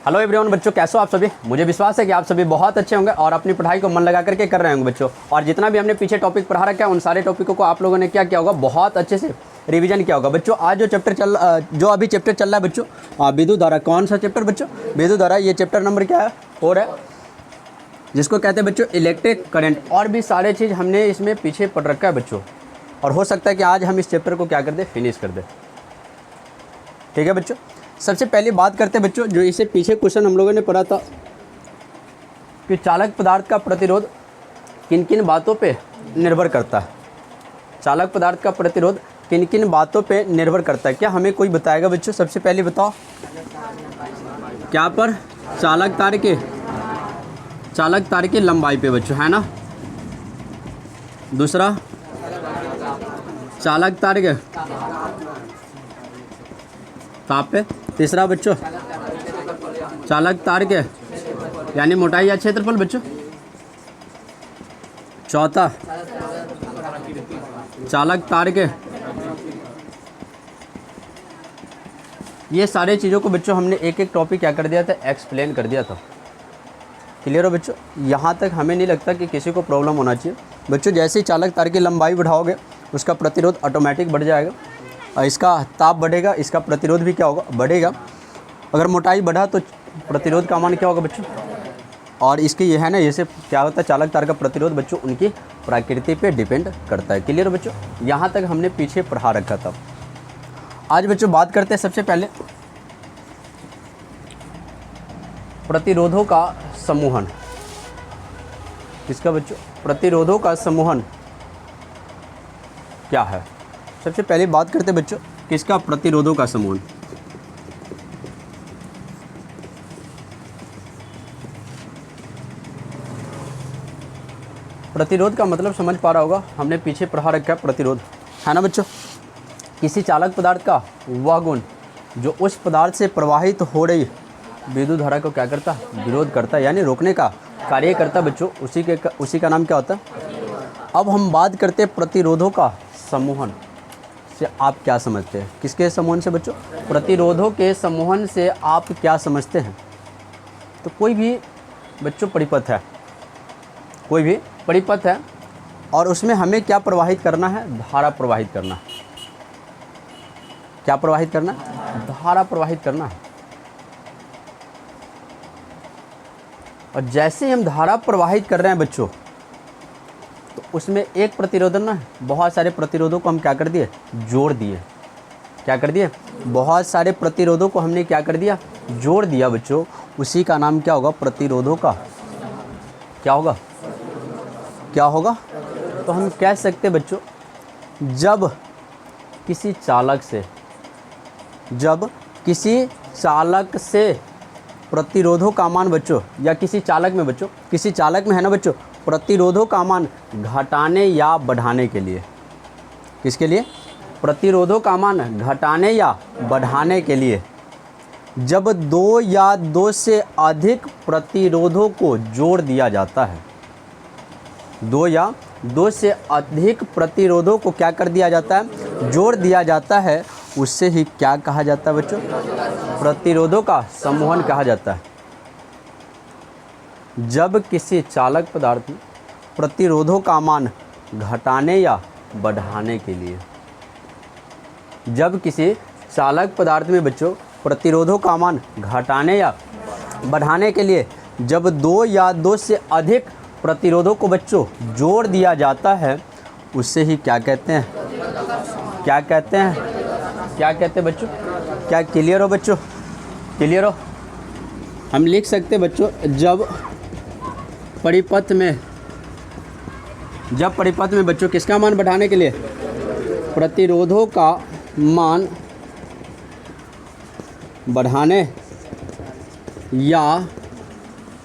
Hello everyone बच्चों, कैसे हो आप सभी। मुझे विश्वास है कि आप सभी बहुत अच्छे होंगे और अपनी पढ़ाई को मन लगा करके कर रहे होंगे बच्चों। और जितना भी हमने पीछे टॉपिक पढ़ा रखा है उन सारे टॉपिकों को आप लोगों ने क्या किया होगा, बहुत अच्छे से रिवीजन किया होगा बच्चों। आज जो अभी चैप्टर चल रहा है बच्चों, विद्युत धारा। कौन सा चैप्टर बच्चों? विद्युत धारा। ये चैप्टर नंबर क्या है? 4 है, जिसको कहते हैं बच्चों इलेक्ट्रिक करंट। और भी सारे चीज़ हमने इसमें पीछे पढ़ रखा है बच्चों, और हो सकता है कि आज हम इस चैप्टर को क्या कर दें, फिनिश कर दें। ठीक है बच्चों, सबसे पहले बात करते हैं बच्चों, जो इससे पीछे क्वेश्चन हम लोगों ने पढ़ा था कि चालक पदार्थ का प्रतिरोध किन किन बातों पे निर्भर करता है। चालक पदार्थ का प्रतिरोध किन किन बातों पे निर्भर करता है, क्या हमें कोई बताएगा बच्चों? सबसे पहले बताओ, क्या पर? चालक तार की लंबाई पे बच्चों, है ना। दूसरा, चालक तार के ताप पे। तीसरा बच्चों, चालक तार के यानी मोटाई या क्षेत्रफल बच्चों। चौथा, चालक तार के। ये सारे चीज़ों को बच्चों हमने एक एक टॉपिक क्या कर दिया था, एक्सप्लेन कर दिया था। क्लियर हो बच्चों? यहाँ तक हमें नहीं लगता कि किसी को प्रॉब्लम होना चाहिए बच्चों। जैसे ही चालक तार की लंबाई बढ़ाओगे उसका प्रतिरोध ऑटोमेटिक बढ़ जाएगा, इसका ताप बढ़ेगा, इसका प्रतिरोध भी क्या होगा, बढ़ेगा। अगर मोटाई बढ़ा तो प्रतिरोध का मान क्या होगा बच्चों। और इसकी ये है ना, ये से क्या होता है, चालक तार का प्रतिरोध बच्चों उनकी प्रकृति पे डिपेंड करता है। क्लियर बच्चों? यहाँ तक हमने पीछे पढ़ा रखा था। आज बच्चों बात करते हैं सबसे पहले प्रतिरोधों का समूहन। किसका बच्चों? प्रतिरोधों का समूहन क्या है। सबसे पहले बात करते हैं बच्चों किसका, प्रतिरोधों का समूहन। प्रतिरोध का मतलब समझ पा रहा होगा, हमने पीछे पढ़ा रखा है प्रतिरोध, है ना बच्चों। किसी चालक पदार्थ का वह गुण जो उस पदार्थ से प्रवाहित हो रही विद्युत धारा को क्या करता है, विरोध करता है, यानी रोकने का कार्य करता बच्चों। उसी का नाम क्या होता है। अब हम बात करते हैं प्रतिरोधों का समूहन से आप क्या समझते हैं। किसके समूहन से बच्चों? प्रतिरोधों के समूहन से आप क्या समझते हैं। तो कोई भी बच्चों परिपथ है, कोई भी परिपथ है, और उसमें हमें क्या प्रवाहित करना है, धारा प्रवाहित करना है। क्या प्रवाहित करना है? धारा प्रवाहित करना है। और जैसे ही हम धारा प्रवाहित कर रहे हैं बच्चों, तो उसमें एक प्रतिरोध ना, बहुत सारे प्रतिरोधों को हम क्या कर दिए, जोड़ दिए। क्या कर दिए? बहुत सारे प्रतिरोधों को हमने क्या कर दिया, जोड़ दिया बच्चों। उसी का नाम क्या होगा, प्रतिरोधों का क्या होगा, क्या होगा। तो हम कह सकते बच्चों, जब किसी चालक से प्रतिरोधों का मान बच्चों, या किसी चालक में है ना बच्चों, प्रतिरोधों का मान घटाने या बढ़ाने के लिए। किसके लिए? प्रतिरोधों का मान घटाने या बढ़ाने के लिए जब 2 या 2 से अधिक प्रतिरोधों को जोड़ दिया जाता है। 2 या 2 से अधिक प्रतिरोधों को क्या कर दिया जाता है, जोड़ दिया जाता है। उससे ही क्या कहा जाता है बच्चों, प्रतिरोधों का समूहन कहा जाता है। जब किसी चालक पदार्थ में प्रतिरोधों का मान घटाने या बढ़ाने के लिए, जब किसी चालक पदार्थ में बच्चों प्रतिरोधों का मान घटाने या बढ़ाने के लिए जब 2 या 2 से अधिक प्रतिरोधों को बच्चों जोड़ दिया जाता है, उससे ही क्या कहते हैं, क्या कहते हैं, क्या कहते हैं बच्चों। क्या क्लियर हो बच्चों? क्लियर हो? हम लिख सकते हैं बच्चों, जब परिपथ में बच्चों किसका मान बढ़ाने के लिए, प्रतिरोधों का मान बढ़ाने या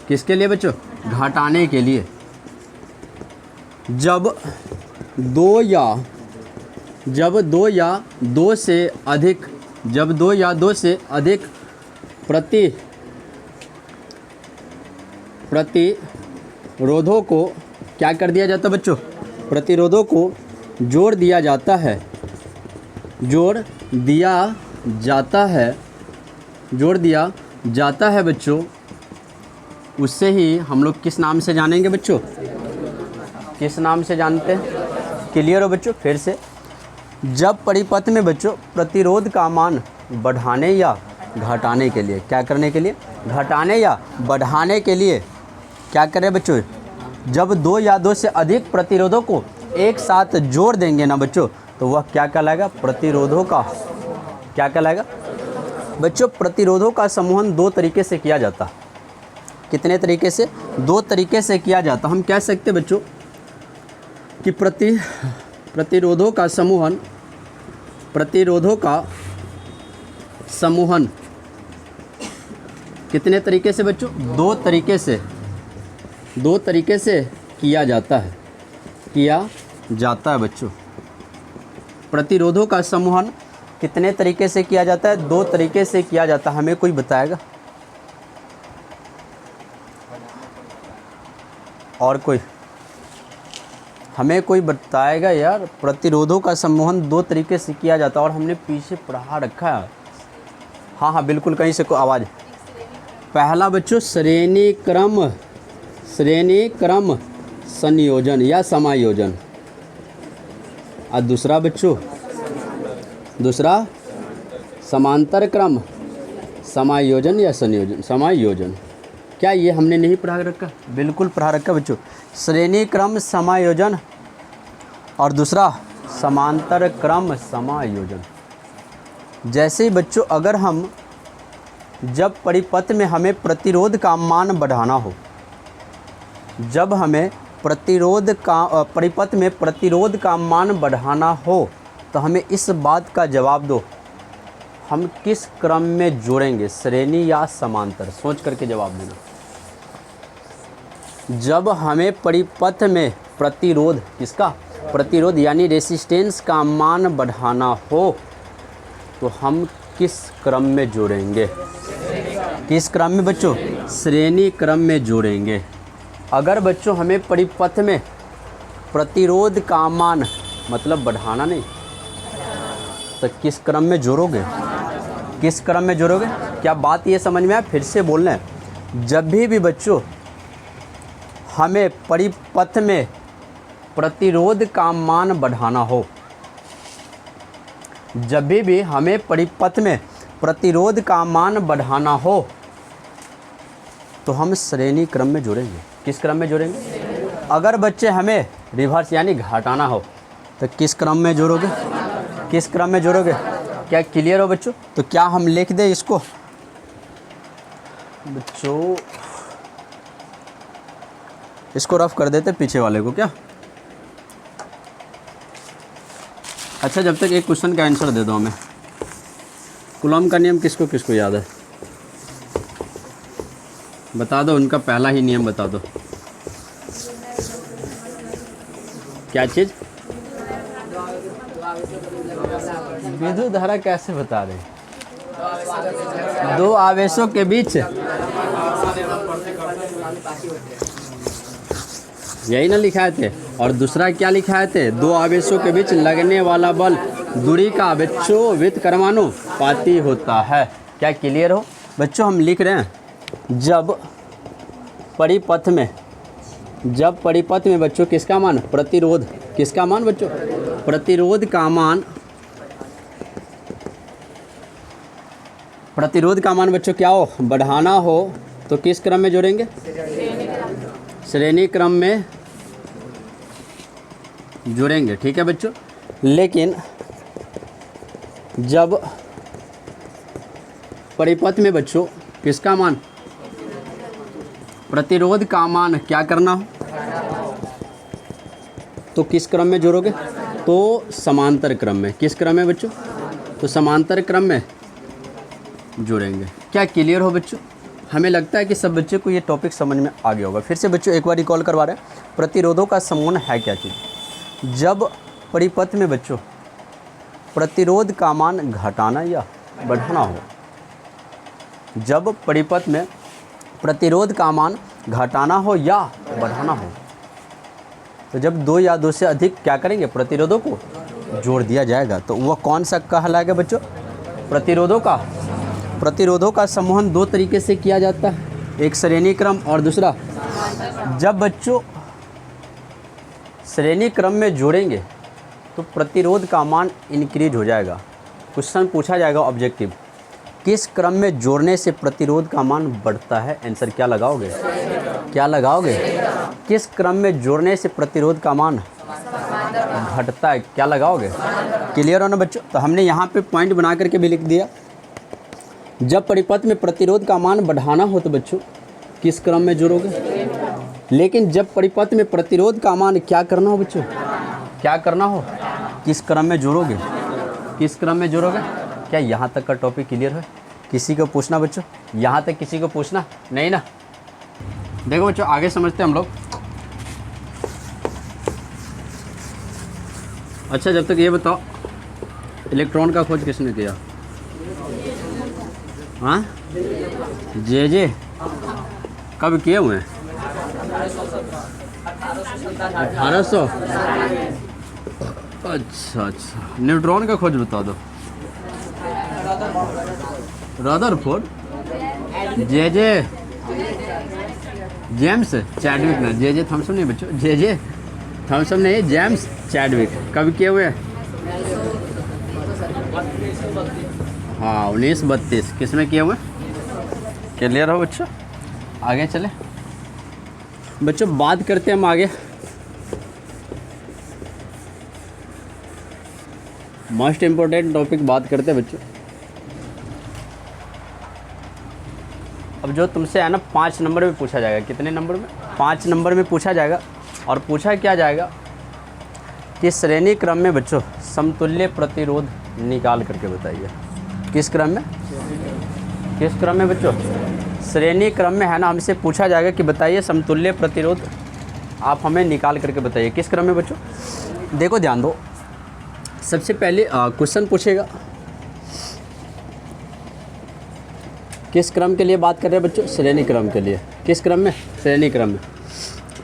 किसके लिए बच्चों, घटाने के लिए, जब 2 या 2 से अधिक प्रतिरोधों को क्या कर दिया जाता है बच्चों, प्रतिरोधों को जोड़ दिया जाता है, जोड़ दिया जाता है बच्चों, उससे ही हम लोग किस नाम से जानेंगे बच्चों? किस नाम से जानते हैं? क्लियर हो बच्चों? फिर से, जब परिपथ में बच्चों प्रतिरोध का मान बढ़ाने या घटाने के लिए, क्या करने के लिए? घटाने या बढ़ाने के लिए क्या करें बच्चों? जब दो या दो से अधिक प्रतिरोधों को एक साथ जोड़ देंगे ना बच्चों, तो वह क्या कहलाएगा? प्रतिरोधों का, क्या कहलाएगा बच्चों? प्रतिरोधों का समूहन दो तरीके से किया जाता है। कितने तरीके से? दो तरीके से किया जाता। हम कह सकते बच्चों कि प्रतिरोधों का समूहन, प्रतिरोधों का समूहन कितने तरीके से बच्चों? दो तरीके से, दो तरीके से किया जाता है, किया जाता है बच्चों। प्रतिरोधों का समूहन कितने तरीके से किया जाता है? दो तरीके से किया जाता है। हमें कोई बताएगा? और कोई? हमें कोई बताएगा यार? प्रतिरोधों का समूहन दो तरीके से किया जाता है और हमने पीछे पढ़ा रखा है। हाँ हाँ बिल्कुल, कहीं से कोई आवाज़। पहला बच्चों श्रेणी क्रम संयोजन या समायोजन, और दूसरा बच्चों, दूसरा समांतर क्रम समायोजन या संयोजन, समायोजन। क्या ये हमने नहीं पढ़ा रखा? बिल्कुल पढ़ा रखा बच्चों। श्रेणी क्रम समायोजन और दूसरा समांतर क्रम समायोजन। जैसे ही बच्चों अगर हम, जब परिपथ में हमें प्रतिरोध का मान बढ़ाना हो, जब हमें प्रतिरोध का परिपथ में प्रतिरोध का मान बढ़ाना हो, तो हमें इस बात का जवाब दो, हम किस क्रम में जोड़ेंगे? श्रेणी या समांतर? सोच करके जवाब देना। जब हमें परिपथ में प्रतिरोध, किसका? प्रतिरोध यानी रेसिस्टेंस का मान बढ़ाना हो, तो हम किस क्रम में जोड़ेंगे? किस क्रम में बच्चों? श्रेणी क्रम में जोड़ेंगे। अगर बच्चों हमें परिपथ में प्रतिरोध का मान, मतलब बढ़ाना नहीं, तो किस क्रम में जोड़ोगे? किस क्रम में जोड़ोगे? क्या बात ये समझ में आया? फिर से बोलना है। जब भी बच्चों हमें परिपथ में प्रतिरोध का मान बढ़ाना हो, जब भी हमें परिपथ में प्रतिरोध का मान बढ़ाना हो, तो हम श्रेणी क्रम में जोड़ेंगे। किस क्रम में जोड़ेंगे? अगर बच्चे हमें रिवर्स यानी घटाना हो, तो किस क्रम में जोड़ोगे? किस क्रम में जोड़ोगे? क्या क्लियर हो बच्चों? तो क्या हम लिख दें इसको बच्चों? इसको रफ कर देते पीछे वाले को, क्या? अच्छा, जब तक एक क्वेश्चन का आंसर दे दो हमें। कूलॉम का नियम किसको किसको याद है? बता दो, उनका पहला ही नियम बता दो। क्या चीज़? विद्युत धारा कैसे बता रहे? दो आवेशों के बीच, यही ना लिखाए थे। और दूसरा क्या लिखाए थे? दो आवेशों के बीच लगने वाला बल दूरी का बच्चों व्युत्क्रमानुपाती होता है। क्या क्लियर हो बच्चों? हम लिख रहे हैं, जब परिपथ में बच्चों किसका मान? प्रतिरोध, किसका मान बच्चों? प्रतिरोध का मान, प्रतिरोध का मान बच्चों क्या हो? बढ़ाना हो, तो किस क्रम में जोड़ेंगे? श्रेणी क्रम में जोड़ेंगे। ठीक है बच्चों। लेकिन जब परिपथ में बच्चों किसका मान? प्रतिरोध का मान क्या करना हो, तो किस क्रम में जोड़ोगे? तो समांतर क्रम में। किस क्रम में बच्चों? तो समांतर क्रम में जोड़ेंगे। क्या क्लियर हो बच्चों? हमें लगता है कि सब बच्चे को ये टॉपिक समझ में आ गया होगा। फिर से बच्चों एक बार रिकॉल करवा रहे हैं, प्रतिरोधों का समूहन है क्या चीज़? जब परिपथ में बच्चों प्रतिरोध का मान घटाना या बढ़ाना हो, जब परिपथ में प्रतिरोध का मान घटाना हो या बढ़ाना हो, तो जब दो या दो से अधिक क्या करेंगे? प्रतिरोधों को जोड़ दिया जाएगा। तो वह कौन सा कहलाएगा बच्चों? प्रतिरोधों का प्रतिरोधों का समूहन दो तरीके से किया जाता है, एक श्रेणी क्रम और दूसरा, जब बच्चों श्रेणी क्रम में जोड़ेंगे तो प्रतिरोध का मान इंक्रीज हो जाएगा। क्वेश्चन पूछा जाएगा ऑब्जेक्टिव, किस क्रम में जोड़ने से प्रतिरोध का मान बढ़ता है? आंसर क्या लगाओगे? क्या लगाओगे? किस क्रम में जोड़ने से प्रतिरोध का मान घटता है? क्या लगाओगे? क्लियर हो ना बच्चों? तो हमने यहाँ पे पॉइंट बना करके भी लिख दिया, जब परिपथ में प्रतिरोध का मान बढ़ाना हो तो बच्चों किस क्रम में जोड़ोगे, लेकिन जब परिपथ में प्रतिरोध का मान क्या करना हो बच्चों, क्या करना हो, किस क्रम में जोड़ोगे, किस क्रम में जोड़ोगे? क्या यहाँ तक का टॉपिक क्लियर है? किसी को पूछना बच्चों? यहाँ तक किसी को पूछना नहीं ना? देखो बच्चों आगे समझते हैं हम लोग। अच्छा जब तक ये बताओ, इलेक्ट्रॉन का खोज किसने किया? हाँ जे कब किए हुए हैं? 1800। अच्छा, न्यूट्रॉन का खोज बता दो। रदरफोर्ड, जे जेम्स चैडविक ना, जे थॉमसन नहीं बच्चों, जे थॉमसन नहीं, जेम्स चैडविक कब किए हुए? हाँ 1932। किस में किए हुए? क्लियर हो बच्चों? आगे चले बच्चों, बात करते हैं हम आगे। मोस्ट इम्पोर्टेंट टॉपिक बात करते हैं बच्चों। अब जो तुमसे है ना 5 नंबर में पूछा जाएगा, कितने नंबर में? 5 नंबर में पूछा जाएगा। और पूछा क्या जाएगा कि श्रेणी क्रम में बच्चों समतुल्य प्रतिरोध निकाल करके बताइए। किस क्रम में? किस क्रम में बच्चों? श्रेणी क्रम में है ना, हमसे पूछा जाएगा कि बताइए समतुल्य प्रतिरोध, आप हमें निकाल करके बताइए किस क्रम में बच्चों। देखो ध्यान दो, सबसे पहले क्वेश्चन पूछेगा किस क्रम के लिए बात कर रहे हैं बच्चों? श्रेणी क्रम के लिए। किस क्रम में? श्रेणी क्रम में।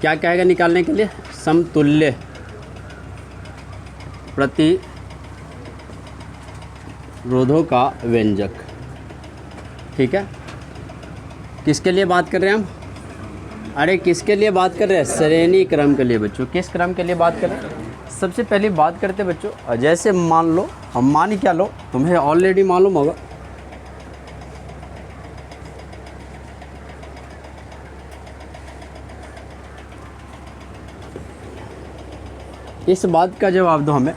क्या कहेगा निकालने के लिए? समतुल्य प्रतिरोधों का व्यंजक। ठीक है, किसके लिए बात कर रहे हैं हम? अरे किसके लिए बात कर रहे हैं? श्रेणी क्रम के लिए बच्चों। किस क्रम के लिए बात कर रहे हैं? सबसे पहले बात करते हैं बच्चों, जैसे मान लो, हम मान क्या लो, तुम्हें ऑलरेडी मालूम होगा इस बात का जवाब दो हमें,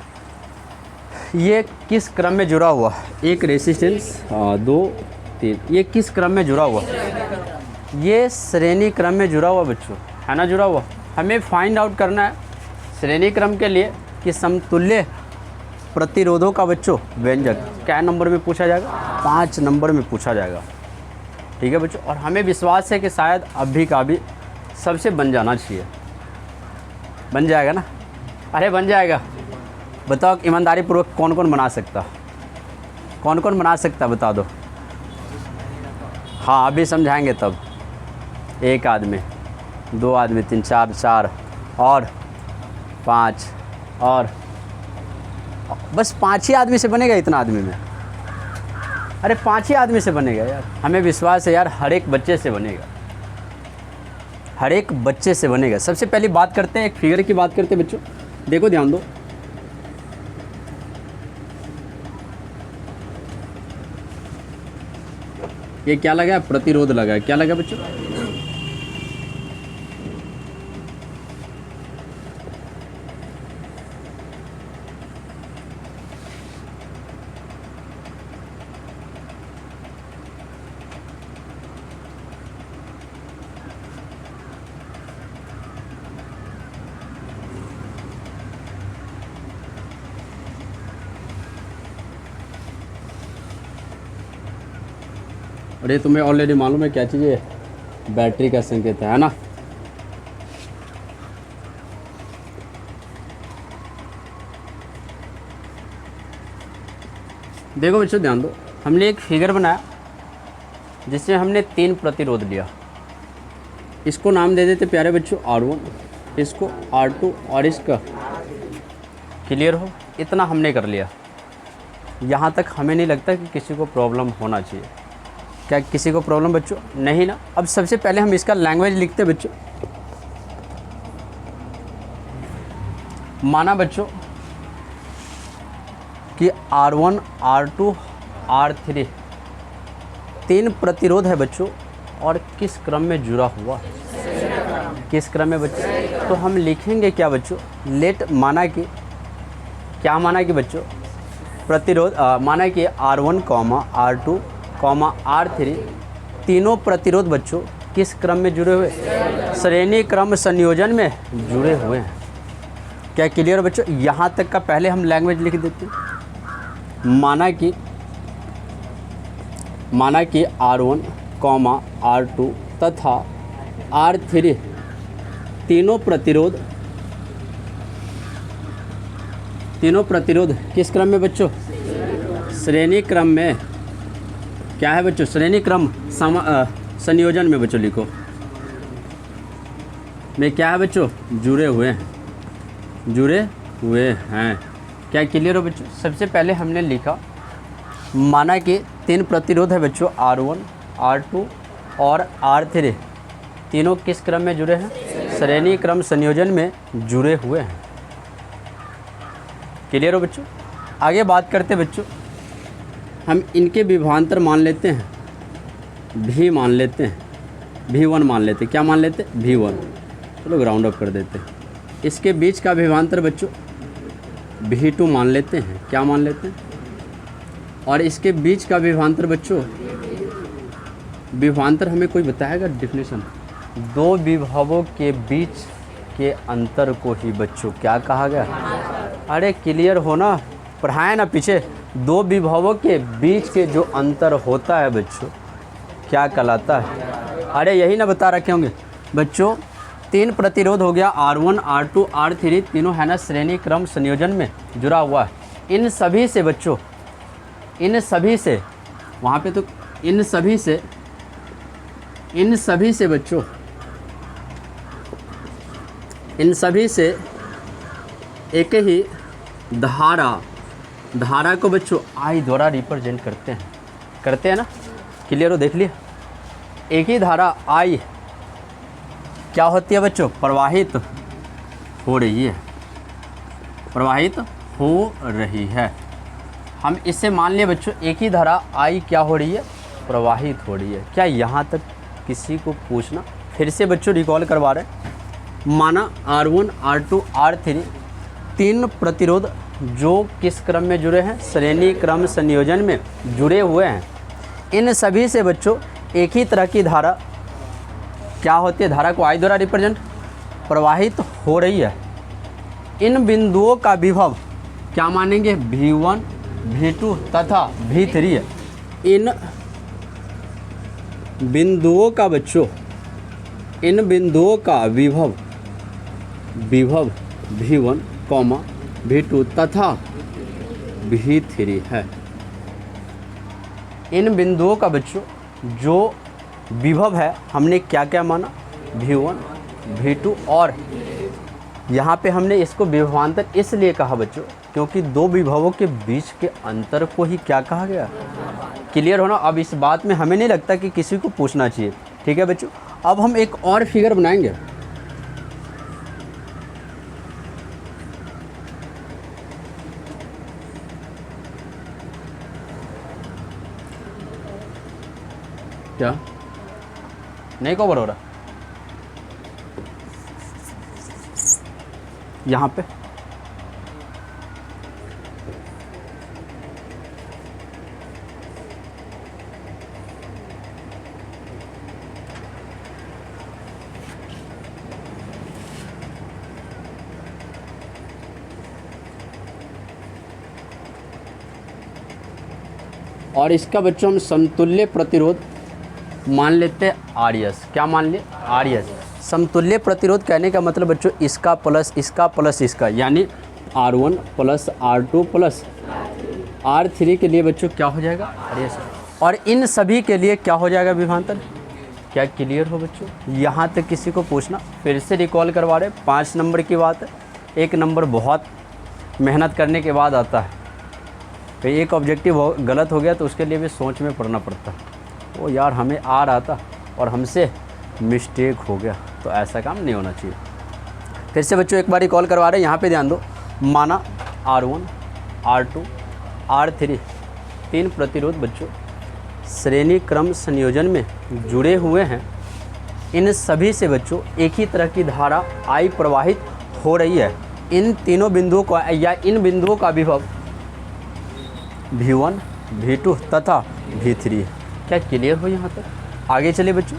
ये किस क्रम में जुड़ा हुआ? एक रेसिस्टेंस, 2 3, ये किस क्रम में जुड़ा हुआ? ये श्रेणी क्रम में जुड़ा हुआ बच्चों, है ना, जुड़ा हुआ। हमें फाइंड आउट करना है श्रेणी क्रम के लिए कि समतुल्य प्रतिरोधों का बच्चों व्यंजक क्या नंबर में पूछा जाएगा? 5 नंबर में पूछा जाएगा। ठीक है बच्चों, और हमें विश्वास है कि शायद अभी का भी सबसे बन जाना चाहिए। बन जाएगा ना? अरे बन जाएगा। बताओ ईमानदारी पूर्वक कौन कौन बना सकता? कौन कौन बना सकता बता दो। हाँ अभी समझाएंगे तब। 1 आदमी, 2 आदमी, 3 4 और 5 और बस 5 ही आदमी से बनेगा इतना आदमी में? अरे 5 ही आदमी से बनेगा यार, हमें विश्वास है यार, हर एक बच्चे से बनेगा, हर एक बच्चे से बनेगा। सबसे पहले बात करते हैं, एक फिगर की बात करते हैं बच्चों। देखो ध्यान दो, ये क्या लगा? प्रतिरोध लगा है। क्या लगा बच्चों? और ये तुम्हें ऑलरेडी मालूम है क्या चीज़ है? बैटरी का संकेत है ना? देखो बच्चों ध्यान दो, हमने एक फिगर बनाया जिससे हमने 3 प्रतिरोध लिया। इसको नाम दे देते प्यारे बच्चों R1, इसको R2 और इसका। क्लियर हो? इतना हमने कर लिया। यहाँ तक हमें नहीं लगता कि किसी को प्रॉब्लम होना चाहिए। क्या किसी को प्रॉब्लम बच्चों? नहीं ना। अब सबसे पहले हम इसका लैंग्वेज लिखते हैं बच्चों। माना बच्चों कि R1 R2 R3 तीन प्रतिरोध है बच्चों, और किस क्रम में जुड़ा हुआ? किस क्रम में बच्चों? तो हम लिखेंगे क्या बच्चों? लेट माना कि क्या माना कि बच्चों प्रतिरोध माना कि R1, R2, R3 तीनों प्रतिरोध बच्चों किस क्रम में जुड़े हुए? श्रेणी क्रम संयोजन में जुड़े हुए हैं। क्या क्लियर बच्चों? यहाँ तक का पहले हम लैंग्वेज लिख देते हैं। माना कि R1, R2 तथा R3 तीनों प्रतिरोध किस क्रम में बच्चों? श्रेणी क्रम में। क्या है बच्चों? श्रेणी क्रम संयोजन में बच्चों लिखो में क्या है बच्चों? जुड़े हुए हैं। क्या क्लियर हो बच्चों? सबसे पहले हमने लिखा माना कि तीन प्रतिरोध है बच्चों, R1, R2 और R3 तीनों किस क्रम में जुड़े हैं? श्रेणी क्रम संयोजन में जुड़े हुए हैं। क्लियर हो बच्चों? आगे बात करते हैं बच्चों, हम इनके विभवांतर मान लेते हैं, V मान लेते हैं, V1 मान लेते हैं। क्या मान लेते हैं? V1। चलो ग्राउंड अप कर देते हैं। इसके बीच का विभवांतर बच्चों V2 मान लेते हैं। क्या मान लेते हैं? और इसके बीच का विभवांतर बच्चों, विभवांतर हमें कोई बताएगा डेफिनेशन? दो विभवों के बीच के अंतर को ही बच्चों क्या कहा गया? अरे क्लियर हो ना, पढ़ाए ना पीछे। दो विभवों के बीच के जो अंतर होता है बच्चों क्या कहलाता है? अरे यही ना बता रखे होंगे बच्चों। तीन प्रतिरोध हो गया, R1, R2, R3 तीनों है ना श्रेणी क्रम संयोजन में जुड़ा हुआ है। इन सभी से बच्चों, इन सभी से वहाँ पे तो इन सभी से बच्चों, इन सभी से एक ही धारा को बच्चों I द्वारा रिप्रेजेंट करते हैं ना। क्लियर हो? देख लिया, एक ही धारा I क्या होती है बच्चों? प्रवाहित हो रही है। हम इससे मान लिए बच्चों एक ही धारा I क्या हो रही है? प्रवाहित हो रही है। क्या यहाँ तक किसी को पूछना? फिर से बच्चों रिकॉल करवा रहे हैं। माना R1, R2, R3 तीन प्रतिरोध जो किस क्रम में जुड़े हैं? श्रेणी क्रम संयोजन में जुड़े हुए हैं। इन सभी से बच्चों एक ही तरह की धारा क्या होती है? धारा को I द्वारा रिप्रेजेंट प्रवाहित हो रही है। इन बिंदुओं का विभव क्या मानेंगे? V1, V2 तथा V3 है। इन बिंदुओं का बच्चों, इन बिंदुओं का विभव V1, V2 तथा V3 है। इन बिंदुओं का बच्चों जो विभव है हमने क्या क्या माना? V1, V2 और यहाँ पे हमने इसको विभवांतर इसलिए कहा बच्चों क्योंकि दो विभवों के बीच के अंतर को ही क्या कहा गया? क्लियर होना? अब इस बात में हमें नहीं लगता कि किसी को पूछना चाहिए। ठीक है बच्चों, अब हम एक और फिगर बनाएंगे। क्या नहीं कवर हो रहा यहाँ पे? और इसका बच्चों हम समतुल्य प्रतिरोध मान लेते हैं RS। क्या मान लिए? RS। समतुल्य प्रतिरोध कहने का मतलब बच्चों इसका प्लस इसका, यानी R1 plus R2 plus R3 के लिए बच्चों क्या हो जाएगा? RS। और इन सभी के लिए क्या हो जाएगा? विभवांतर। क्या क्लियर हो बच्चों? यहाँ तक किसी को पूछना? फिर से रिकॉल करवा रहे। 5 नंबर की बात है। 1 नंबर बहुत मेहनत करने के बाद आता है। तो एक ऑब्जेक्टिव गलत हो गया तो उसके लिए भी सोच में पढ़ना पड़ता है। ओ यार हमें आ रहा था और हमसे मिस्टेक हो गया, तो ऐसा काम नहीं होना चाहिए। फिर से बच्चों एक बार कॉल करवा रहे हैं, यहाँ पे ध्यान दो। माना R1 R2 R3 तीन प्रतिरोध बच्चों श्रेणी क्रम संयोजन में जुड़े हुए हैं। इन सभी से बच्चों एक ही तरह की धारा I प्रवाहित हो रही है। इन तीनों बिंदुओं का या इन बिंदुओं का विभव V1 V2 तथा V3 है। क्या क्लियर हो यहाँ तक? आगे चले बच्चों।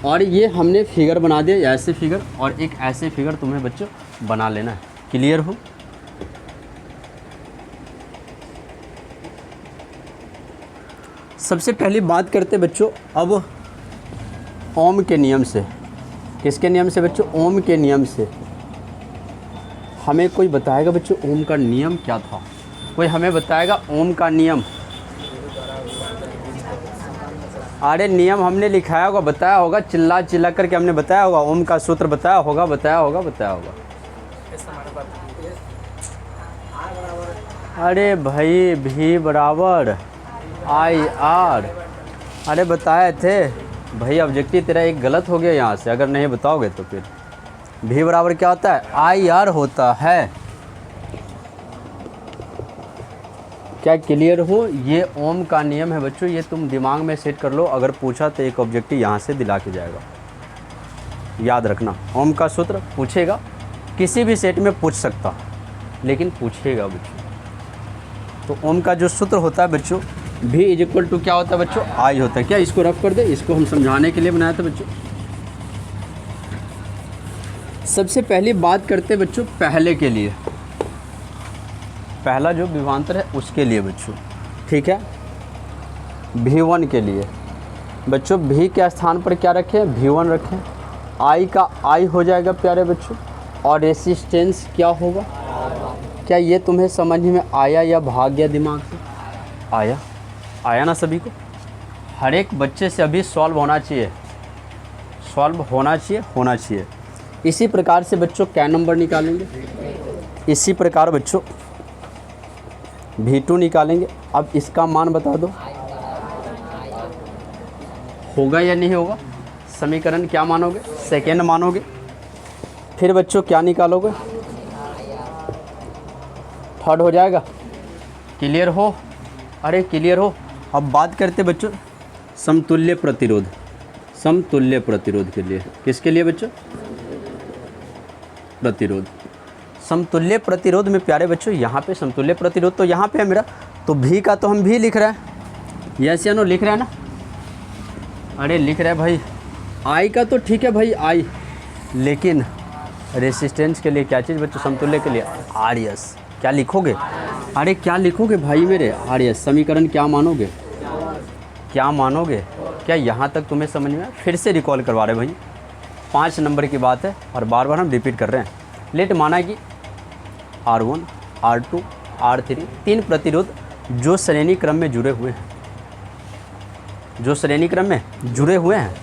और ये हमने फिगर बना दिया, ऐसे फिगर और एक ऐसे फिगर तुम्हें बच्चों बना लेना है। क्लियर हो? सबसे पहली बात करते बच्चों अब ओम के नियम से। किसके नियम से बच्चों? ओम के नियम से। हमें कोई बताएगा बच्चों ओम का नियम क्या था? कोई हमें बताएगा ओम का नियम? अरे नियम हमने लिखाया होगा, बताया होगा, चिल्ला चिल्ला करके हमने बताया होगा। ओम का सूत्र बताया होगा, बताया होगा, बताया होगा। अरे भाई V बराबर IR, अरे बताए थे भाई। ऑब्जेक्टिव तेरा एक गलत हो गया यहाँ से, अगर नहीं बताओगे तो फिर V बराबर क्या होता है? IR होता है। क्या क्लियर हो? ये ओम का नियम है बच्चों, ये तुम दिमाग में सेट कर लो। अगर पूछा तो एक ऑब्जेक्टिव यहाँ से दिला के जाएगा। याद रखना, ओम का सूत्र पूछेगा, किसी भी सेट में पूछ सकता, लेकिन पूछेगा बच्चों। तो ओम का जो सूत्र होता है बच्चों V इक्वल टू क्या होता है बच्चों? I होता है। क्या इसको रफ कर दे? इसको हम समझाने के लिए बनाया था बच्चों। सबसे पहली बात करते बच्चों पहले के लिए, पहला जो विभवांतर है उसके लिए बच्चों, ठीक है। V1 के लिए बच्चों V के स्थान पर क्या रखें? V1 रखें। I का I हो जाएगा प्यारे बच्चों, और रेसिस्टेंस क्या होगा? क्या ये तुम्हें समझ में आया या भाग गया दिमाग से? आया? आया ना सभी को? हर एक बच्चे से अभी सॉल्व होना चाहिए, सॉल्व होना चाहिए, होना चाहिए। इसी प्रकार से बच्चों क्या नंबर निकालेंगे? इसी प्रकार बच्चों V2 निकालेंगे। अब इसका मान बता दो, होगा या नहीं होगा? समीकरण क्या मानोगे? सेकेंड मानोगे। फिर बच्चों क्या निकालोगे? थर्ड हो जाएगा। क्लियर हो? अरे क्लियर हो? अब बात करते बच्चों समतुल्य प्रतिरोध। समतुल्य प्रतिरोध के लिए, किसके लिए बच्चों? प्रतिरोध। समतुल्य प्रतिरोध में प्यारे बच्चों यहाँ पे समतुल्य प्रतिरोध तो यहाँ पे है मेरा, तो V का तो हम V लिख रहे हैं, यस या नो लिख रहे हैं ना? अरे लिख रहे हैं भाई। I का तो ठीक है भाई I, लेकिन रेसिस्टेंस के लिए क्या चीज़ बच्चों? समतुल्य के लिए RS। क्या लिखोगे? अरे क्या लिखोगे भाई मेरे? RS। समीकरण क्या मानोगे? क्या मानोगे? क्या यहाँ तक तुम्हें समझ में? फिर से रिकॉल करवा रहे भाई, 5 नंबर की बात है और बार बार हम रिपीट कर रहे हैं। लेट माना कि R1 R2 R3 तीन प्रतिरोध जो श्रेणी क्रम में जुड़े हुए हैं, जो श्रेणी क्रम में जुड़े हुए हैं,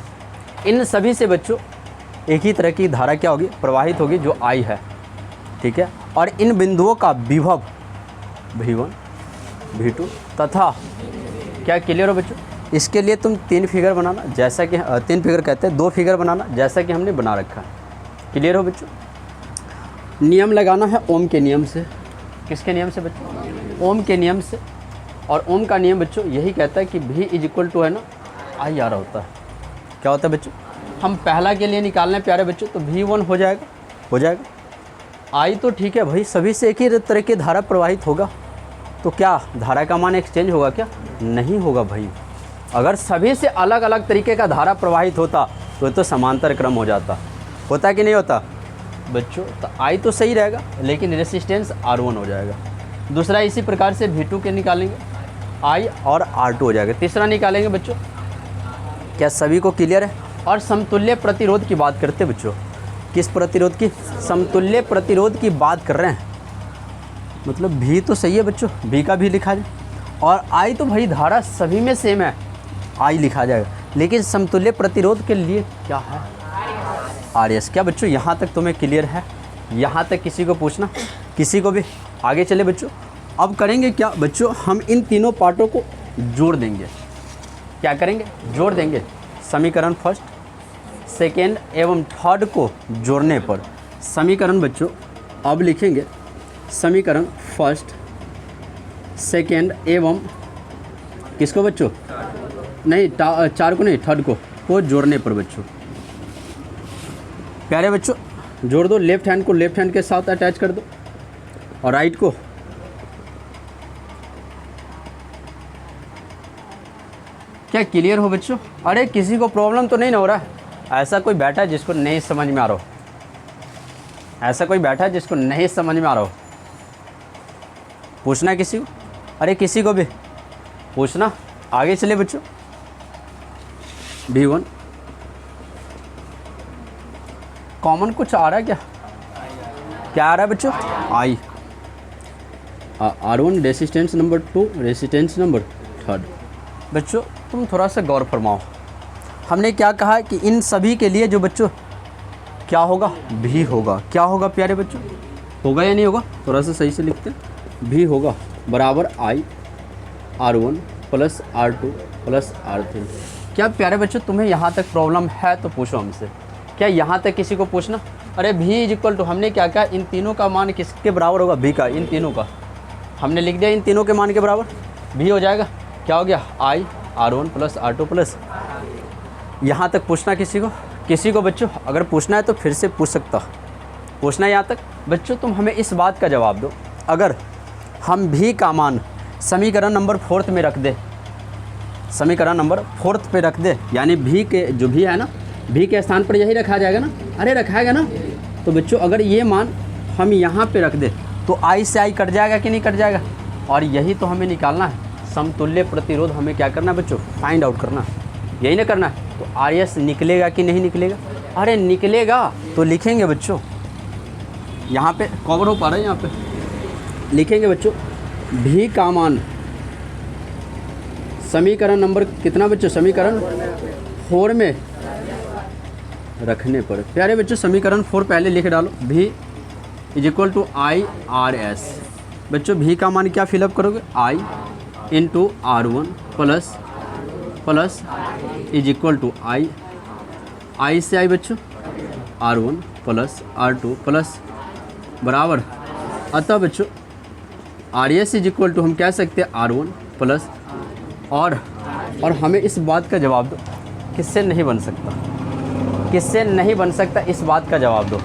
इन सभी से बच्चों एक ही तरह की धारा क्या होगी? प्रवाहित होगी, जो I है, ठीक है। और इन बिंदुओं का विभव V1 V2 तथा क्या क्लियर हो बच्चों? इसके लिए तुम 3 फिगर बनाना, जैसा कि 3 फिगर कहते हैं, 2 फिगर बनाना, जैसा कि हमने बना रखा है। क्लियर हो बच्चों? नियम लगाना है ओम के नियम से। किसके नियम से बच्चों? ओम के नियम से। और ओम का नियम बच्चों यही कहता है कि V इक्वल टू है ना IR होता है। क्या होता है बच्चों? हम पहला के लिए निकालने प्यारे बच्चों, तो V1 हो जाएगा, हो जाएगा। I तो ठीक है भाई, सभी से एक ही तरह की धारा प्रवाहित होगा, तो क्या धारा का मान एक्सचेंज होगा? क्या नहीं होगा भाई। अगर सभी से अलग अलग तरीके का धारा प्रवाहित होता तो समांतर क्रम हो जाता। होता कि नहीं होता बच्चों? तो I तो सही रहेगा, लेकिन रेसिस्टेंस R1 हो जाएगा। दूसरा इसी प्रकार से V2 के निकालेंगे, I और R2 हो जाएगा। तीसरा निकालेंगे बच्चों। क्या सभी को क्लियर है? और समतुल्य प्रतिरोध की बात करते हैं बच्चों। किस प्रतिरोध की? समतुल्य प्रतिरोध की बात कर रहे हैं। मतलब V तो सही है बच्चों, V का भी लिखा जाए, और I तो भाई धारा सभी में सेम है, I लिखा जाएगा। लेकिन समतुल्य प्रतिरोध के लिए क्या है? RS। क्या बच्चों यहाँ तक तुम्हें क्लियर है? यहाँ तक किसी को पूछना? किसी को भी? आगे चले बच्चों। अब करेंगे क्या बच्चों? हम इन तीनों पार्टों को जोड़ देंगे। क्या करेंगे, जोड़ देंगे। समीकरण फर्स्ट, सेकेंड एवं थर्ड को जोड़ने पर समीकरण बच्चों अब लिखेंगे समीकरण फर्स्ट, सेकेंड एवं किसको बच्चों, नहीं चार को नहीं, थर्ड को जोड़ने पर बच्चों। प्यारे बच्चों जोड़ दो, लेफ्ट हैंड को लेफ्ट हैंड के साथ अटैच कर दो और राइट को क्या क्लियर हो बच्चों? अरे किसी को प्रॉब्लम तो नहीं ना हो रहा है? ऐसा कोई बैठा है जिसको नहीं समझ में आ रहा हो? ऐसा कोई बैठा है जिसको नहीं समझ में आ रहा हो? पूछना है किसी को? अरे किसी को भी पूछना। आगे चले बच्चों। V1 कॉमन कुछ आ रहा है क्या? क्या आ रहा है बच्चों? आई। R1 resistance number 2, resistance number 3। बच्चों तुम थोड़ा सा गौर फरमाओ। हमने क्या कहा कि इन सभी के लिए जो बच्चों क्या होगा, भी होगा। क्या होगा प्यारे बच्चों? होगा या नहीं होगा? थोड़ा सा सही से लिखते हैं। भी होगा बराबर आई R1 plus R2 plus R3। क्या प्यारे बच्चों तुम्हें यहाँ तक प्रॉब्लम है तो पूछो हमसे। क्या यहाँ तक किसी को पूछना? अरे भी इज इक्वल टू, हमने क्या कहा, इन तीनों का मान किसके बराबर होगा? भी का। इन तीनों का हमने लिख दिया, इन तीनों के मान के बराबर भी हो जाएगा। क्या हो गया? आई R1 प्लस R2 प्लस। यहाँ तक पूछना किसी को? किसी को बच्चों अगर पूछना है तो फिर से पूछ सकता। पूछना है यहाँ तक बच्चों। तुम हमें इस बात का जवाब दो, अगर हम भी का मान समीकरण नंबर 4 में रख दे, समीकरण नंबर 4 पे रख दे, यानी भी के जो भी है ना, भी के स्थान पर यही रखा जाएगा ना? अरे रखाएगा ना? तो बच्चों अगर ये मान हम यहाँ पे रख दे तो आई से आई कट जाएगा कि नहीं कट जाएगा? और यही तो हमें निकालना है। समतुल्य प्रतिरोध हमें क्या करना है बच्चों? फाइंड आउट करना है। यही ना करना है? तो RS निकलेगा कि नहीं निकलेगा? अरे निकलेगा तो लिखेंगे बच्चों, यहाँ पे कवर हो पा रहा है, यहाँ पे लिखेंगे बच्चों भी का मान समीकरण नंबर कितना बच्चों? समीकरण 4 में रखने पर। प्यारे बच्चों समीकरण 4 पहले लिख डालो। भी इज इक्वल टू IRS। बच्चों भी का मान क्या फिलअप करोगे? I into R1 plus is equal to I से आई बच्चों R1 प्लस R2 प्लस बराबर। अतः बच्चों RS इज इक्वल टू हम कह सकते हैं R1 प्लस और हमें इस बात का जवाब दो, किससे नहीं बन सकता? किससे नहीं बन सकता? इस बात का जवाब दो।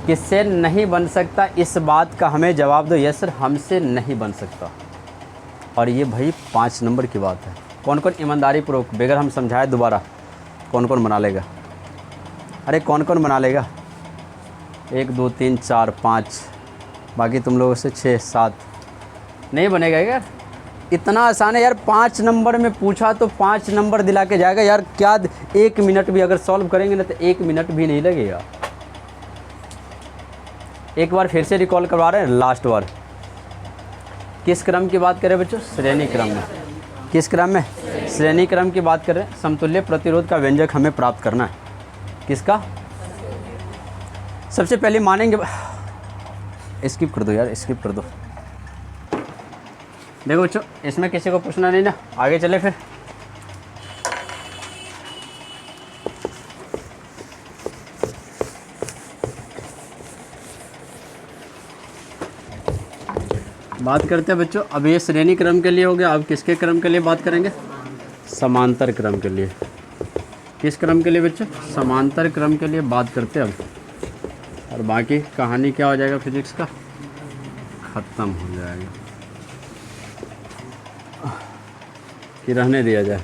किससे नहीं बन सकता? इस बात का हमें जवाब दो। यस सर, हमसे नहीं बन सकता। और ये भाई 5 नंबर की बात है। कौन कौन ईमानदारी पूर्वक, बगैर हम समझाए दोबारा, कौन कौन बना लेगा? अरे कौन कौन बना लेगा? 1 2 3 4 5, बाकी तुम लोगों से 6 7 नहीं बनेगा यार। इतना आसान है यार। 5 नंबर में पूछा तो 5 नंबर दिला के जाएगा यार। क्या 1 मिनट भी अगर सॉल्व करेंगे ना तो 1 मिनट भी नहीं लगेगा। एक बार फिर से रिकॉल करवा रहे हैं, लास्ट बार। किस क्रम की बात करें बच्चों? श्रेणी क्रम में। किस क्रम में? श्रेणी क्रम की बात करें। समतुल्य प्रतिरोध का व्यंजक हमें प्राप्त करना है। किसका? सबसे पहले मानेंगे, स्किप कर दो यार, स्किप कर दो। देखो बच्चों इसमें किसी को पूछना नहीं ना, आगे चले फिर। बात करते हैं बच्चों, अब ये श्रेणी क्रम के लिए हो गया। अब किसके क्रम के लिए बात करेंगे? समांतर क्रम के लिए। किस क्रम के लिए बच्चों? समांतर क्रम के लिए बात करते हैं अब। और बाकी कहानी क्या हो जाएगा फिजिक्स का? ख़त्म हो जाएगा कि रहने दिया जाए?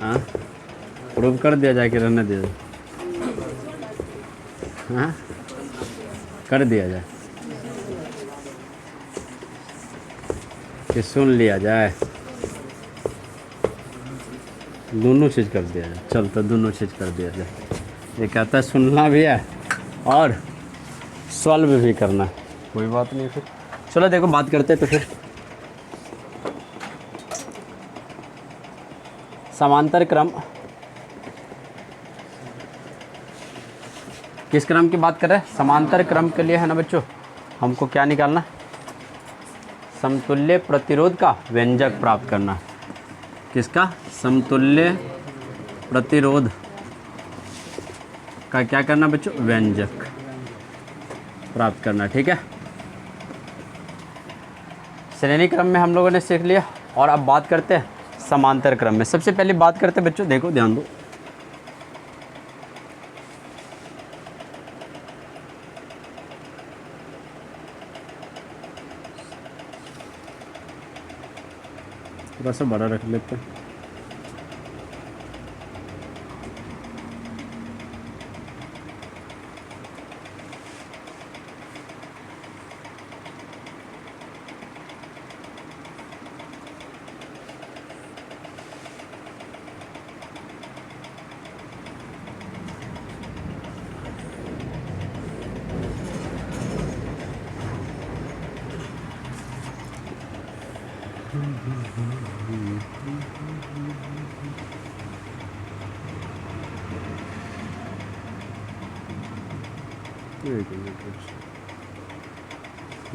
हाँ, प्रूव कर दिया जाए कि रहने दिया जाए? हाँ, कर दिया जाए कि सुन लिया जाए? दोनों चीज़ कर दिया जाए। चल तो दोनों चीज़ कर दिया जाए। ये कहता है सुनना भी है और सॉल्व भी करना है। कोई बात नहीं फिर, चलो देखो बात करते हैं तो फिर। समांतर क्रम, किस क्रम की बात कर रहे हैं? समांतर क्रम के लिए है ना बच्चों, हमको क्या निकालना? समतुल्य प्रतिरोध का व्यंजक प्राप्त करना। किसका? समतुल्य प्रतिरोध का क्या करना बच्चों? व्यंजक प्राप्त करना। ठीक है, श्रेणी क्रम में हम लोगों ने सीख लिया। और अब बात करते हैं समांतर क्रम में। सबसे पहले बात करते हैं बच्चों, देखो ध्यान दो, थोड़ा सा बड़ा रख लेते हैं।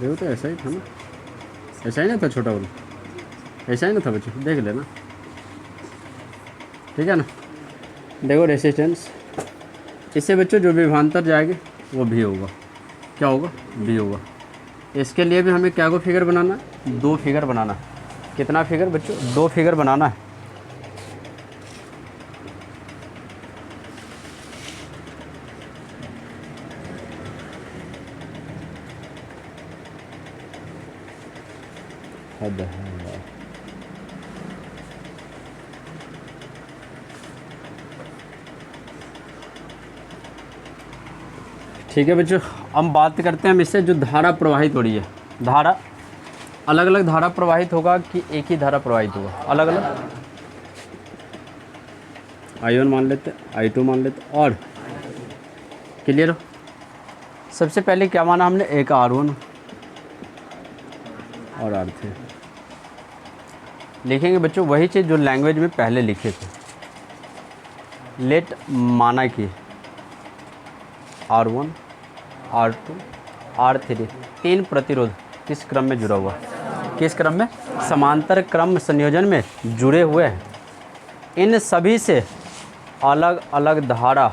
देखो तो ऐसा ही था ना, ऐसा ही ना था छोटा वाला, ऐसा ही ना था बच्चों, देख लेना। ठीक है ना, देखो रेसिस्टेंस, इससे बच्चों जो विभवांतर जाएगी वो भी होगा, क्या होगा? भी होगा। इसके लिए भी हमें क्या को फिगर बनाना है? 2 फिगर बनाना है। कितना फिगर बच्चों? 2 फिगर बनाना है। हद है। ठीक है बच्चों, हम बात करते हैं हम इससे जो धारा प्रवाहित हो रही है। धारा अलग अलग धारा प्रवाहित होगा कि एक ही धारा प्रवाहित होगा? अलग अलग। I1 मान लेते, I2 मान लेते, और क्लियर हो? सबसे पहले क्या माना हमने? एक R1 और R3 लिखेंगे बच्चों, वही चीज़ जो लैंग्वेज में पहले लिखे थे। लेट माना कि R1, R2, R3 3 प्रतिरोध किस क्रम में जुड़ा हुआ? किस क्रम में? समांतर क्रम संयोजन में जुड़े हुए हैं। इन सभी से अलग अलग धारा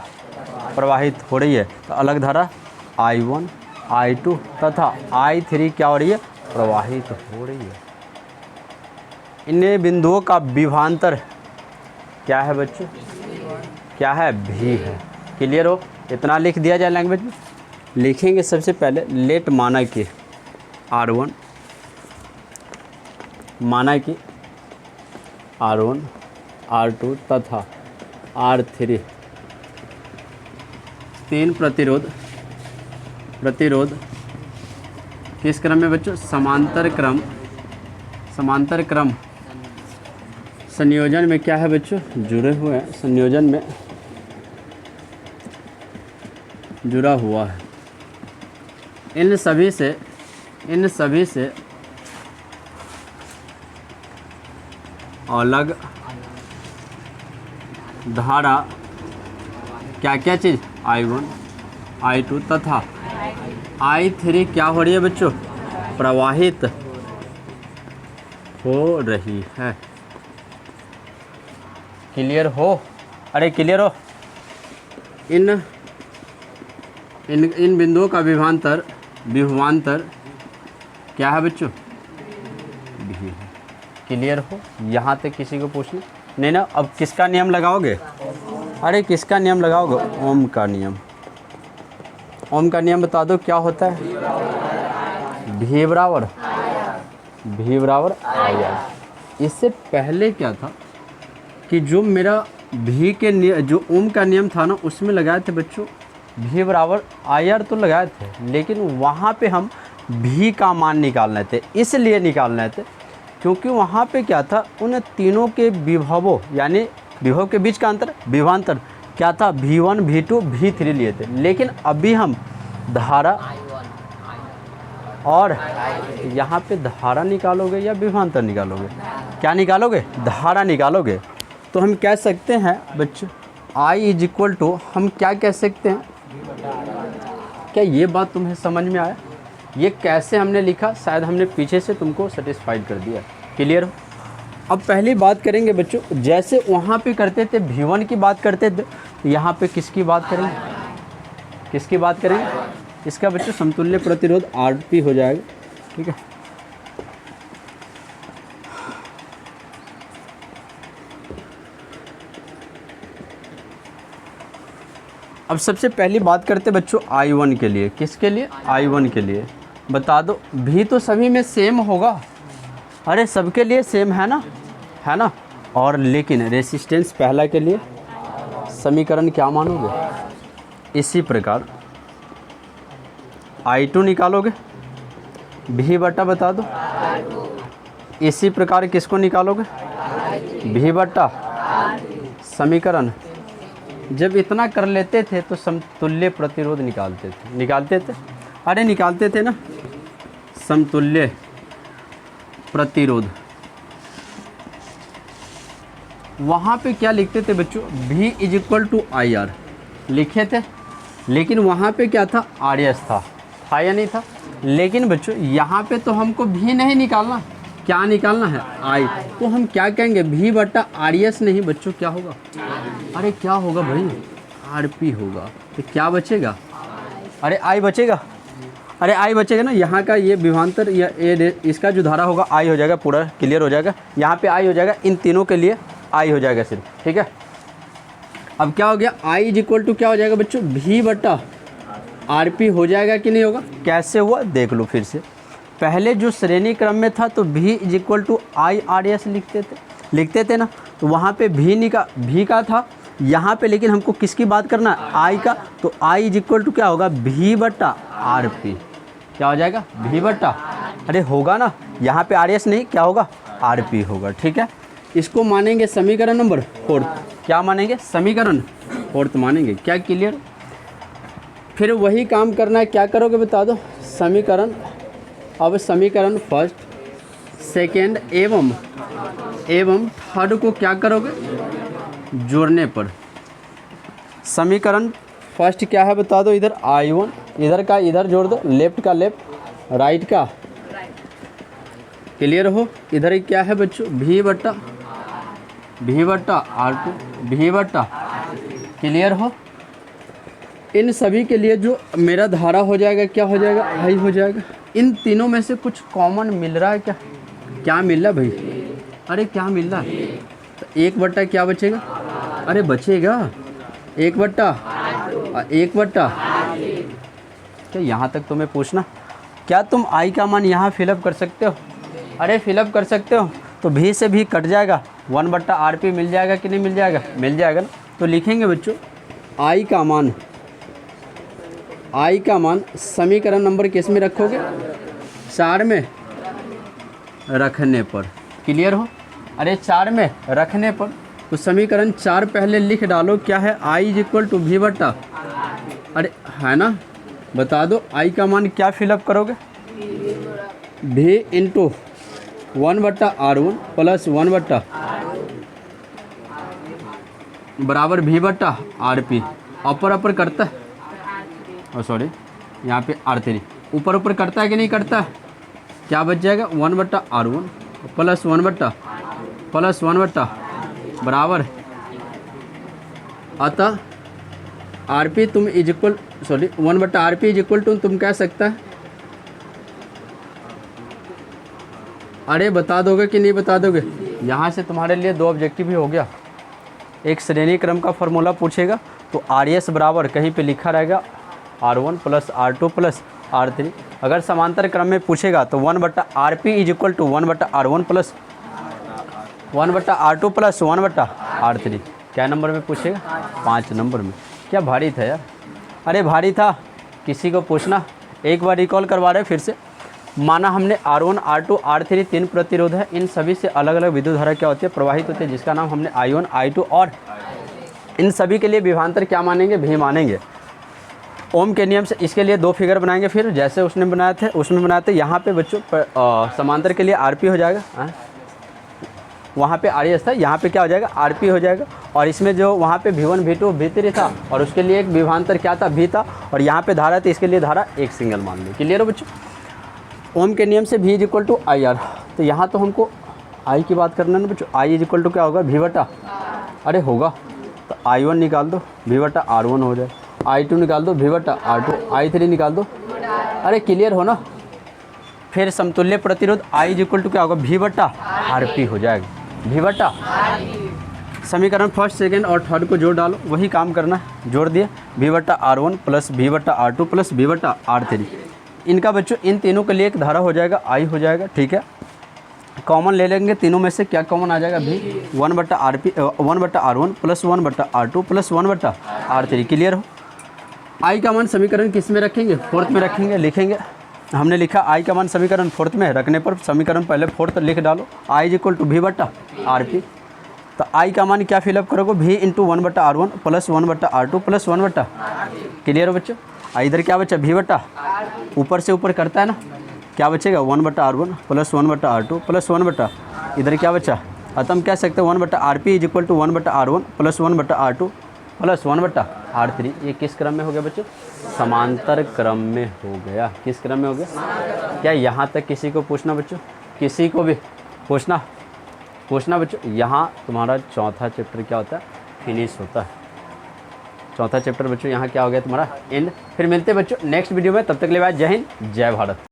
प्रवाहित हो रही है। तो अलग धारा I1, I2 तथा I3 क्या हो रही है? प्रवाहित हो रही है। इन बिंदुओं का विभवांतर क्या है बच्चों? क्या है? भी है। क्लियर हो? इतना लिख दिया जाए लैंग्वेज में। लिखेंगे सबसे पहले लेट माना कि R1, माना कि R1, R2 तथा R3 3 प्रतिरोध किस क्रम में बच्चों? समांतर क्रम संयोजन में क्या है बच्चों? जुड़े हुए हैं। संयोजन में जुड़ा हुआ है। इन सभी से अलग धारा क्या क्या चीज़? I1, I2 तथा I3 क्या हो रही है बच्चों? प्रवाहित हो रही है। क्लियर हो? अरे क्लियर हो? इन बिंदुओं का विभवांतर क्या है बच्चों? भी है। क्लियर हो? यहाँ तक किसी को पूछना नहीं ना? अब किसका नियम लगाओगे? अरे किसका नियम लगाओगे? ओम का नियम। ओम का नियम बता दो क्या होता है? भी बराबर IR। इससे पहले क्या था कि जो मेरा भी के जो ओम का नियम था ना, उसमें लगाए थे बच्चों भी बराबर IR तो लगाए थे, लेकिन वहाँ पे हम भी का मान निकालने थे। इसलिए निकालने थे क्योंकि वहाँ पे क्या था? उन तीनों के विभवों यानी विभव के बीच का अंतर, विभवांतर क्या था? V1, V2, V3 लिए थे। लेकिन अभी हम धारा और यहाँ पे धारा निकालोगे या विभवांतर निकालोगे? क्या निकालोगे? धारा निकालोगे। तो हम कह सकते हैं बच्चों I = हम क्या कह सकते हैं? क्या ये बात तुम्हें समझ में आया? ये कैसे हमने लिखा? शायद हमने पीछे से तुमको सेटिस्फाइड कर दिया। क्लियर हो? अब पहली बात करेंगे बच्चों, जैसे वहाँ पे करते थे V1 की बात करते थे, तो यहाँ पे किसकी बात करेंगे, किसकी बात करेंगे, इसका बच्चों समतुल्य प्रतिरोध RP हो जाएगा। ठीक है, अब सबसे पहली बात करते बच्चों I1 के लिए। किसके लिए, I1 के लिए। बता दो, भी तो सभी में सेम होगा, अरे सबके लिए सेम है ना। और लेकिन रेसिस्टेंस पहला के लिए समीकरण क्या मानोगे, इसी प्रकार I2 निकालोगे, भी बटा बता दो, इसी प्रकार किसको निकालोगे, भी बटा समीकरण। जब इतना कर लेते थे तो समतुल्य प्रतिरोध निकालते थे, अरे निकालते थे ना, समतुल्य प्रतिरोध। वहाँ पे क्या लिखते थे बच्चों, V = IR लिखे थे, लेकिन वहाँ पे क्या था, RS था या नहीं था। लेकिन बच्चों यहाँ पे तो हमको भी नहीं निकालना, क्या निकालना है, I। तो हम क्या कहेंगे, V बटा RS नहीं बच्चों, क्या होगा, अरे क्या होगा भाई, RP होगा। तो क्या बचेगा, अरे I बचेगा, अरे I बचेगा ना। यहाँ का ये विभवांतर या इसका जो धारा होगा I हो जाएगा, पूरा क्लियर हो जाएगा। यहाँ पे I हो जाएगा, इन तीनों के लिए I हो जाएगा सिर्फ। ठीक है, अब क्या हो गया, I = क्या हो जाएगा बच्चों, V बटा RP हो जाएगा कि नहीं होगा। कैसे हुआ देख लो फिर से, पहले जो श्रेणी क्रम में था तो V = IRS लिखते थे ना, तो वहाँ पे भी का था यहाँ पे, लेकिन हमको किसकी बात करना है, I का। तो I = क्या होगा, V बटा RP, क्या हो जाएगा, V बटा, अरे होगा ना, यहाँ पे RS नहीं, क्या होगा, RP होगा। ठीक है, इसको मानेंगे समीकरण नंबर 4। क्या मानेंगे, समीकरण 4 मानेंगे। क्या क्लियर, फिर वही काम करना है, क्या करोगे बता दो, समीकरण, अब समीकरण फर्स्ट, सेकेंड एवं थर्ड को क्या करोगे, जोड़ने पर। समीकरण फर्स्ट क्या है बता दो, इधर I1, इधर का इधर जोड़ दो, लेफ्ट का लेफ्ट, राइट का, क्लियर हो। इधर क्या है बच्चों, V बटा R2, V बटा, क्लियर हो। इन सभी के लिए जो मेरा धारा हो जाएगा, क्या हो जाएगा, I हो जाएगा। इन तीनों में से कुछ कॉमन मिल रहा है क्या, क्या मिल रहा है भाई, अरे क्या मिल रहा है, तो 1 बटा क्या बचेगा, अरे बचेगा 1 बटा, क्या यहाँ तक तुम्हें पूछना, क्या तुम I का मान यहाँ फिलअप कर सकते हो, अरे फिलअप कर सकते हो। तो भी से भी कट जाएगा, 1 बटा RP मिल जाएगा कि नहीं मिल जाएगा, मिल जाएगा ना। तो लिखेंगे बच्चों I का मान समीकरण नंबर किस में रखोगे, 4 में रखने पर, क्लियर हो। अरे 4 में रखने पर, तो समीकरण 4 पहले लिख डालो, क्या है, I = V बटा, अरे है ना, बता दो I का मान क्या फिलअप करोगे, V × 1 बटा R1 प्लस 1 बटा बराबर V बटा RP। अपर करता है, सॉरी यहाँ पे R3 ऊपर करता है कि नहीं करता है, क्या बच जाएगा, 1 बटा R1 प्लस 1 बटा बराबर, अतः RP तुम 1 बटा RP = तुम कह सकता है, अरे बता दोगे कि नहीं बता दोगे। यहाँ से तुम्हारे लिए 2 ऑब्जेक्टिव ही हो गया, एक श्रेणी क्रम का फॉर्मूला पूछेगा तो RS बराबर कहीं पे लिखा रहेगा R1 plus R2 plus R3। अगर समांतर क्रम में पूछेगा तो 1 बटा RP = 1 बटा R1 प्लस 1 बटा R2 प्लस 1 बटा R3। क्या नंबर में पूछेगा, 5 नंबर में। क्या भारी था यार, अरे भारी था, किसी को पूछना। एक बार रिकॉल करवा रहे फिर से। माना हमने R1 R2 R3 3 प्रतिरोध है, इन सभी से अलग अलग विद्युत धारा क्या होती है, प्रवाहित होती है, जिसका नाम हमने I1 I2, और इन सभी के लिए विभवांतर क्या मानेंगे, भी मानेंगे। ओम के नियम से इसके लिए 2 फिगर बनाएंगे, फिर जैसे उसमें बनाए थे। यहाँ पे बच्चों समांतर के लिए RP हो जाएगा, वहाँ पे RS था, यहाँ पे क्या हो जाएगा, RP हो जाएगा। और इसमें जो वहाँ पे V1 V2 V3 था, और उसके लिए एक विभवांतर क्या था, V था, और यहाँ पे धारा थी, इसके लिए धारा एक सिंगल मान ली। क्लियर हो बच्चों। ओम के नियम से V = IR, तो यहाँ तो हमको आई की बात करना ना बच्चों, आई इज इक्वल टू क्या होगा, भी बटा, अरे होगा तो I1 निकाल दो, भी बटा R1 हो जाए, I2 निकाल दो, भी बटा R2, I3 निकाल दो, अरे क्लियर हो ना। फिर समतुल्य प्रतिरोध I इज इक्वल टू क्या होगा, भी बटा RP हो जाएगा, भी बटा। समीकरण फर्स्ट सेकेंड और थर्ड को जोड़ डालो, वही काम करना है, जोड़ दिया, भी बटा R1 प्लस भी बटा R2 प्लस भी बटा R3। इनका बच्चों इन तीनों के लिए एक धारा हो जाएगा I हो जाएगा, ठीक है। कॉमन ले लेंगे तीनों में से, क्या कॉमन आ जाएगा, भी 1 बटा R1 प्लस 1 बटा R2 प्लस 1 बटा R3। क्लियर हो। आई का मान समीकरण किस में रखेंगे, फोर्थ में रखेंगे, लिखेंगे। हमने लिखा आई का मान समीकरण फोर्थ में रखने पर समीकरण पहले फोर्थ लिख डालो, आई इज इक्वल टू भी बटा RP। तो आई का मान क्या फिलअप करोगे, भी इंटू 1 बटा R1 प्लस 1 बटा R2 प्लस 1 बटा। क्लियर हो बच्चों। इधर क्या बचा, भी बटा, ऊपर से ऊपर करता है ना, क्या बचेगा 1 बटा R1 प्लस 1 बटा R2 प्लस 1 बटा, इधर क्या बचा, अतः हम कह सकते हैं 1 बटा RP इज इक्वल टू 1 बटा R1 प्लस 1 बटा R2 प्लस 1 बटा R3। ये किस क्रम में हो गया बच्चों, समांतर क्रम में हो गया। किस क्रम में हो गया, क्या यहाँ तक किसी को पूछना बच्चों, किसी को भी पूछना बच्चों। यहाँ तुम्हारा चौथा चैप्टर क्या होता है, फिनिश होता है। चौथा चैप्टर बच्चों यहाँ क्या हो गया तुम्हारा, एंड। फिर मिलते हैं बच्चों नेक्स्ट वीडियो में, तब तक के लिए बाय, जय हिंद जय भारत।